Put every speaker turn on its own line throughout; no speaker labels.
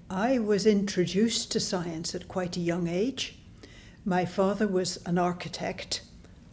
I was introduced to science at quite a young age. My father was an architect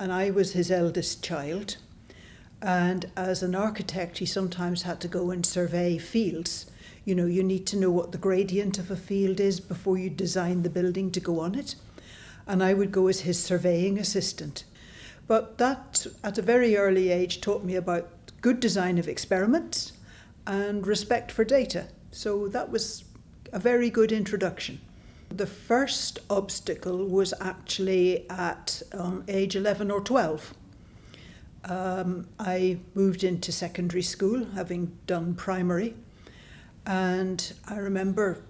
and I was his eldest child. And as an architect, he sometimes had to go and survey fields. You know, you need to know what the gradient of a field is before you design the building to go on it. And I would go as his surveying assistant. But that, at a very early age, taught me about good design of experiments and respect for data. So that was a very good introduction. The first obstacle was actually at age 11 or 12. I moved into secondary school, having done primary, and I remember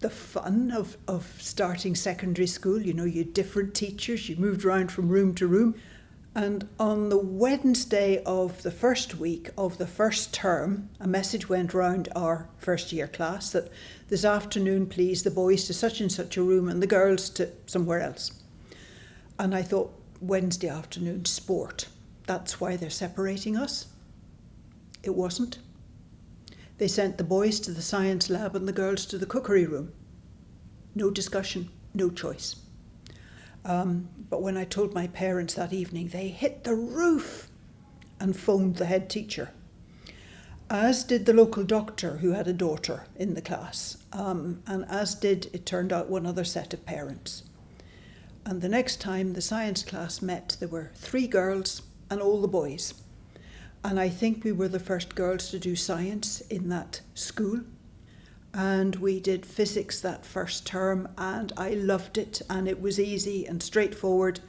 the fun of starting secondary school. You know, you had different teachers, you moved around from room to room. And on the Wednesday of the first week of the first term, a message went round our first year class that this afternoon, please, the boys to such and such a room and the girls to somewhere else. And I thought, Wednesday afternoon, sport. That's why they're separating us. It wasn't. They sent the boys to the science lab and the girls to the cookery room. No discussion, no choice. But when I told my parents that evening, they hit the roof and phoned the head teacher, as did the local doctor who had a daughter in the class, and as did, it turned out, one other set of parents. And the next time the science class met, there were 3 girls and all the boys. And I think we were the first girls to do science in that school. And we did physics that first term, and I loved it, and it was easy and straightforward,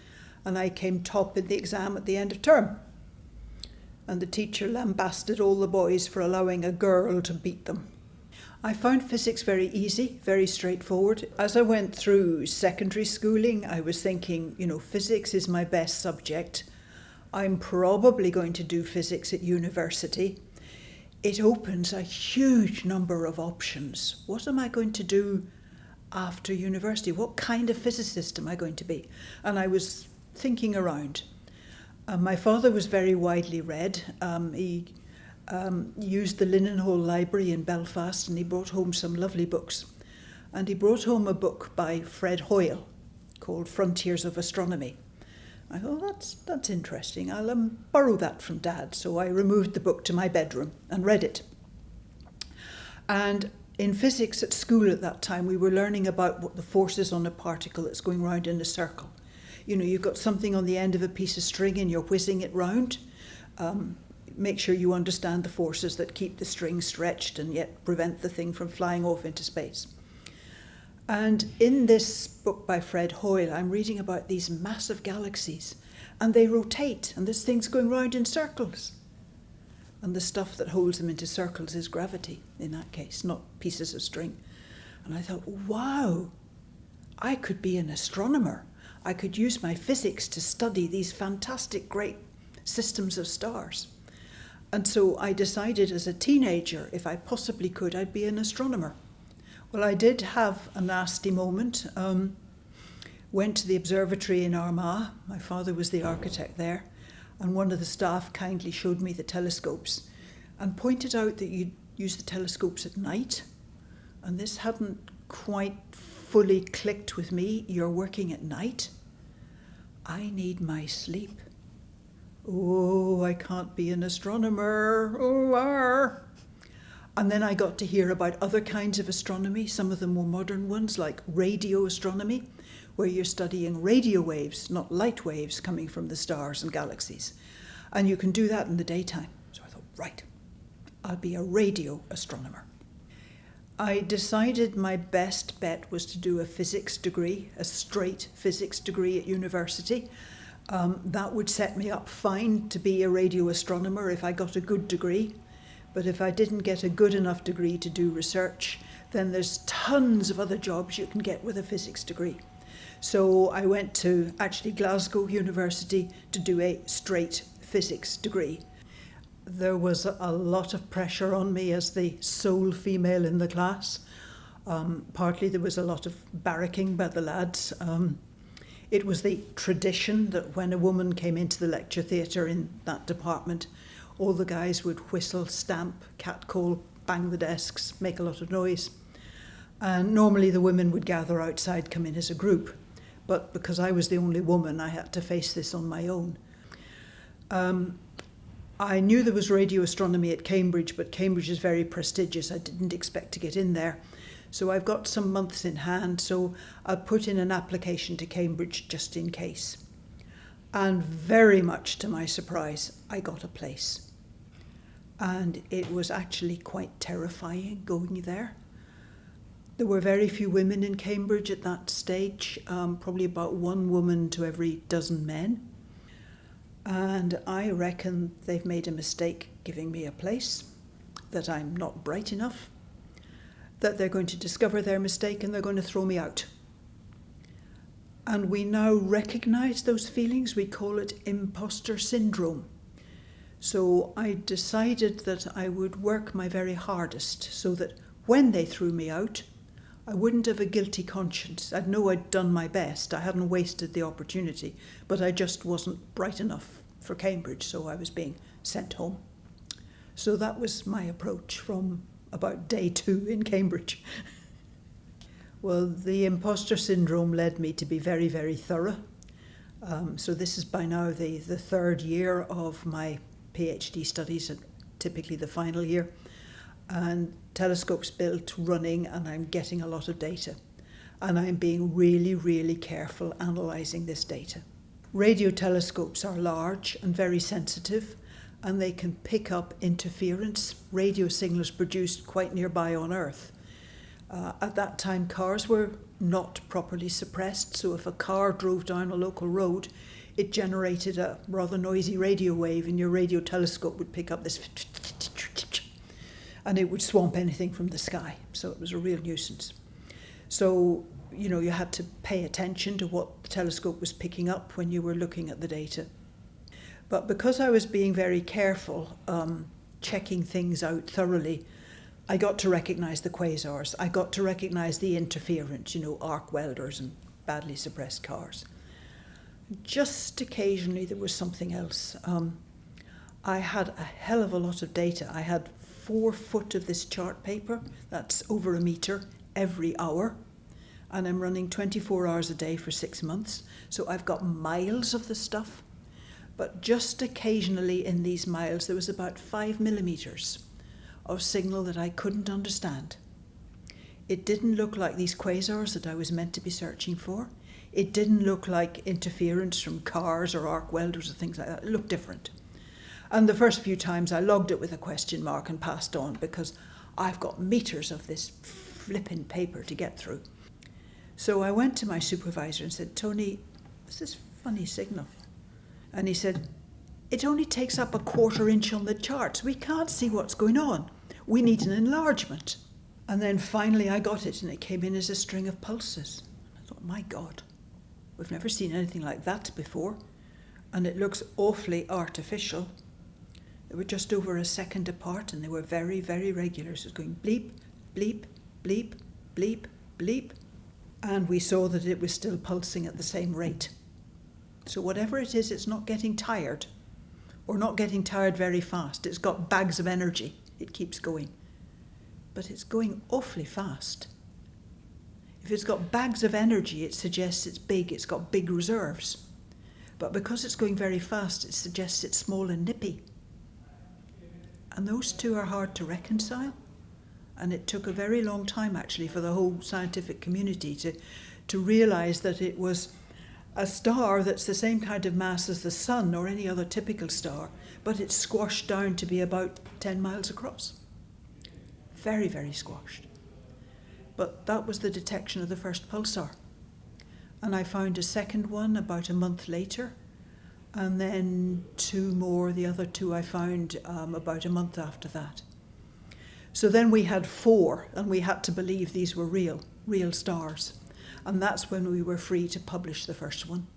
and I came top in the exam at the end of term. And the teacher lambasted all the boys for allowing a girl to beat them. I found physics very easy, very straightforward. As I went through secondary schooling, I was thinking, you know, physics is my best subject. I'm probably going to do physics at university. It opens a huge number of options. What am I going to do after university? What kind of physicist am I going to be? And I was thinking around. My father was very widely read. He used the Linenhall Library in Belfast, and he brought home some lovely books. And he brought home a book by Fred Hoyle called Frontiers of Astronomy. I thought, that's interesting. I'll borrow that from Dad. So I removed the book to my bedroom and read it. And in physics at school at that time, we were learning about what the force is on a particle that's going round in a circle. You know, you've got something on the end of a piece of string and you're whizzing it round. Make sure you understand the forces that keep the string stretched and yet prevent the thing from flying off into space. And in this book by Fred Hoyle, I'm reading about these massive galaxies, and they rotate, and this thing's going round in circles. And the stuff that holds them into circles is gravity, in that case, not pieces of string. And I thought, wow, I could be an astronomer. I could use my physics to study these fantastic, great systems of stars. And so I decided as a teenager, if I possibly could, I'd be an astronomer. Well, I did have a nasty moment. Went to the observatory in Armagh. My father was the architect there. And one of the staff kindly showed me the telescopes and pointed out that you'd use the telescopes at night. And this hadn't quite fully clicked with me. You're working at night. I need my sleep. Oh, I can't be an astronomer. Oh, And then I got to hear about other kinds of astronomy, some of the more modern ones, like radio astronomy, where you're studying radio waves, not light waves coming from the stars and galaxies. And you can do that in the daytime. So I thought, right, I'll be a radio astronomer. I decided my best bet was to do a physics degree, a straight physics degree at university. That would set me up fine to be a radio astronomer if I got a good degree. But if I didn't get a good enough degree to do research, then there's tons of other jobs you can get with a physics degree. So I went to actually Glasgow University to do a straight physics degree. There was a lot of pressure on me as the sole female in the class. Partly there was a lot of barracking by the lads. It was the tradition that when a woman came into the lecture theatre in that department, all the guys would whistle, stamp, catcall, bang the desks, make a lot of noise. And normally the women would gather outside, come in as a group. But because I was the only woman, I had to face this on my own. I knew there was radio astronomy at Cambridge, but Cambridge is very prestigious. I didn't expect to get in there. So I've got some months in hand, so I put in an application to Cambridge just in case. And very much to my surprise, I got a place. And it was actually quite terrifying going there. There were very few women in Cambridge at that stage, probably about one woman to every dozen men. And I reckon they've made a mistake giving me a place, that I'm not bright enough, that they're going to discover their mistake and they're going to throw me out. And we now recognise those feelings. We call it imposter syndrome. So I decided that I would work my very hardest so that when they threw me out, I wouldn't have a guilty conscience. I'd know I'd done my best. I hadn't wasted the opportunity, but I just wasn't bright enough for Cambridge, so I was being sent home. So that was my approach from about day 2 in Cambridge. Well, the imposter syndrome led me to be very, very thorough. So this is by now the third year of my PhD studies, and typically the final year. And telescopes built, running, and I'm getting a lot of data. And I'm being really, really careful analysing this data. Radio telescopes are large and very sensitive, and they can pick up interference, radio signals produced quite nearby on Earth. At that time, cars were not properly suppressed, so if a car drove down a local road, it generated a rather noisy radio wave, and your radio telescope would pick up this, and it would swamp anything from the sky. So it was a real nuisance. So, you had to pay attention to what the telescope was picking up when you were looking at the data. But because I was being very careful, checking things out thoroughly, I got to recognise the quasars. I got to recognise the interference, arc welders and badly suppressed cars. Just occasionally there was something else. I had a hell of a lot of data. I had 4 foot of this chart paper, that's over a metre, every hour. And I'm running 24 hours a day for 6 months. So I've got miles of the stuff. But just occasionally in these miles, there was about 5 millimetres of signal that I couldn't understand. It didn't look like these quasars that I was meant to be searching for. It didn't look like interference from cars or arc welders or things like that. It looked different. And the first few times I logged it with a question mark and passed on because I've got meters of this flipping paper to get through. So I went to my supervisor and said, Tony, what's this funny signal? And he said, it only takes up a 1/4 inch on the charts. We can't see what's going on. We need an enlargement. And then finally I got it, and it came in as a string of pulses. I thought, my God, we've never seen anything like that before. And it looks awfully artificial. They were just over a second apart, and they were very, very regular. So it was going bleep, bleep, bleep, bleep, bleep. And we saw that it was still pulsing at the same rate. So whatever it is, it's not getting tired, or not getting tired very fast. It's got bags of energy. It keeps going. But it's going awfully fast. If it's got bags of energy, it suggests it's big, it's got big reserves. But because it's going very fast, it suggests it's small and nippy. And those two are hard to reconcile. And it took a very long time, actually, for the whole scientific community to realise that it was a star that's the same kind of mass as the sun or any other typical star, but it's squashed down to be about 10 miles across. Very, very squashed. But that was the detection of the first pulsar. And I found a second one about a month later, and then 2 more. The other 2 I found about a month after that. So then we had 4, and we had to believe these were real stars. And that's when we were free to publish the first one.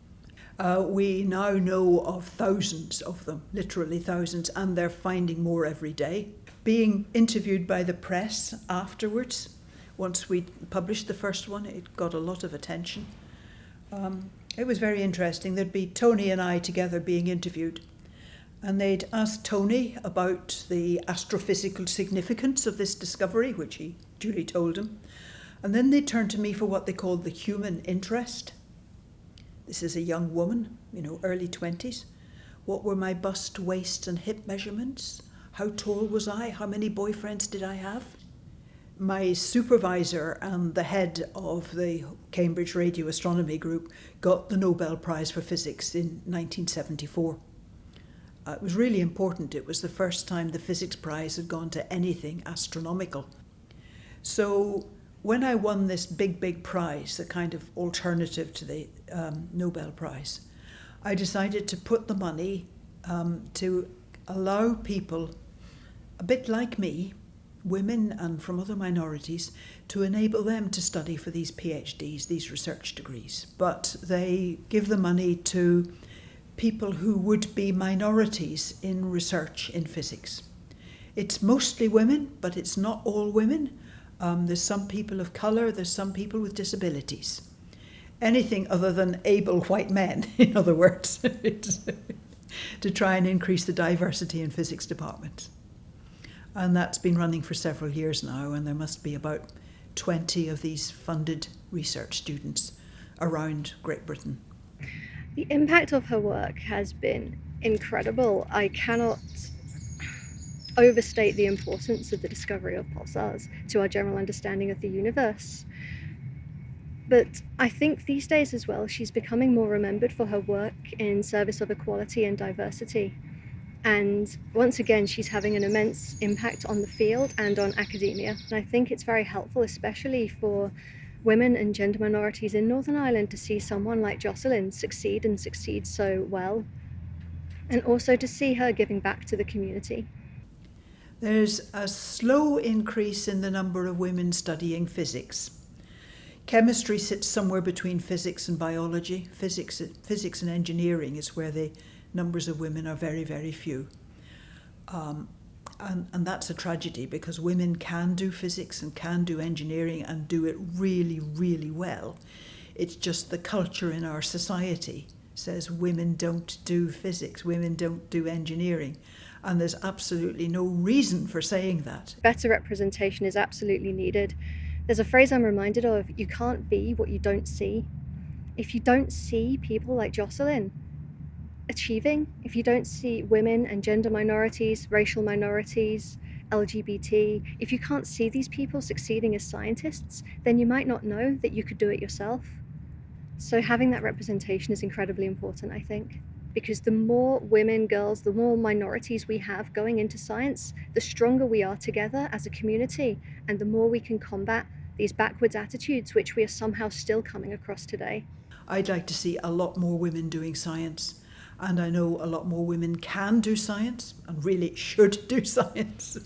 We now know of thousands of them, literally thousands, and they're finding more every day. Being interviewed by the press afterwards, once we published the first one, it got a lot of attention. It was very interesting. There'd be Tony and I together being interviewed, and they'd ask Tony about the astrophysical significance of this discovery, which he duly told him. And then they turned to me for what they called the human interest. This is a young woman, early 20s. What were my bust, waist and hip measurements? How tall was I? How many boyfriends did I have? My supervisor and the head of the Cambridge Radio Astronomy Group got the Nobel Prize for Physics in 1974. It was really important. It was the first time the Physics Prize had gone to anything astronomical. So when I won this big prize, the kind of alternative to the Nobel Prize, I decided to put the money to allow people, a bit like me, women and from other minorities, to enable them to study for these PhDs, these research degrees. But they give the money to people who would be minorities in research in physics. It's mostly women, but it's not all women. There's some people of colour, there's some people with disabilities. Anything other than able white men, in other words, to try and increase the diversity in physics departments. And that's been running for several years now, and there must be about 20 of these funded research students around Great Britain.
The impact of her work has been incredible. I cannot overstate the importance of the discovery of pulsars to our general understanding of the universe. But I think these days as well, she's becoming more remembered for her work in service of equality and diversity. And once again, she's having an immense impact on the field and on academia. And I think it's very helpful, especially for women and gender minorities in Northern Ireland, to see someone like Jocelyn succeed and succeed so well. And also to see her giving back to the community.
There's a slow increase in the number of women studying physics. Chemistry sits somewhere between physics and biology. Physics and engineering is where the numbers of women are very, very few. And that's a tragedy, because women can do physics and can do engineering and do it really, really well. It's just the culture in our society says women don't do physics, women don't do engineering. And there's absolutely no reason for saying that.
Better representation is absolutely needed. There's a phrase I'm reminded of: you can't be what you don't see. If you don't see people like Jocelyn achieving, if you don't see women and gender minorities, racial minorities, LGBT, if you can't see these people succeeding as scientists, then you might not know that you could do it yourself. So having that representation is incredibly important, I think, because the more women, girls, the more minorities we have going into science, the stronger we are together as a community, and the more we can combat these backwards attitudes which we are somehow still coming across today.
I'd like to see a lot more women doing science. And I know a lot more women can do science and really should do science.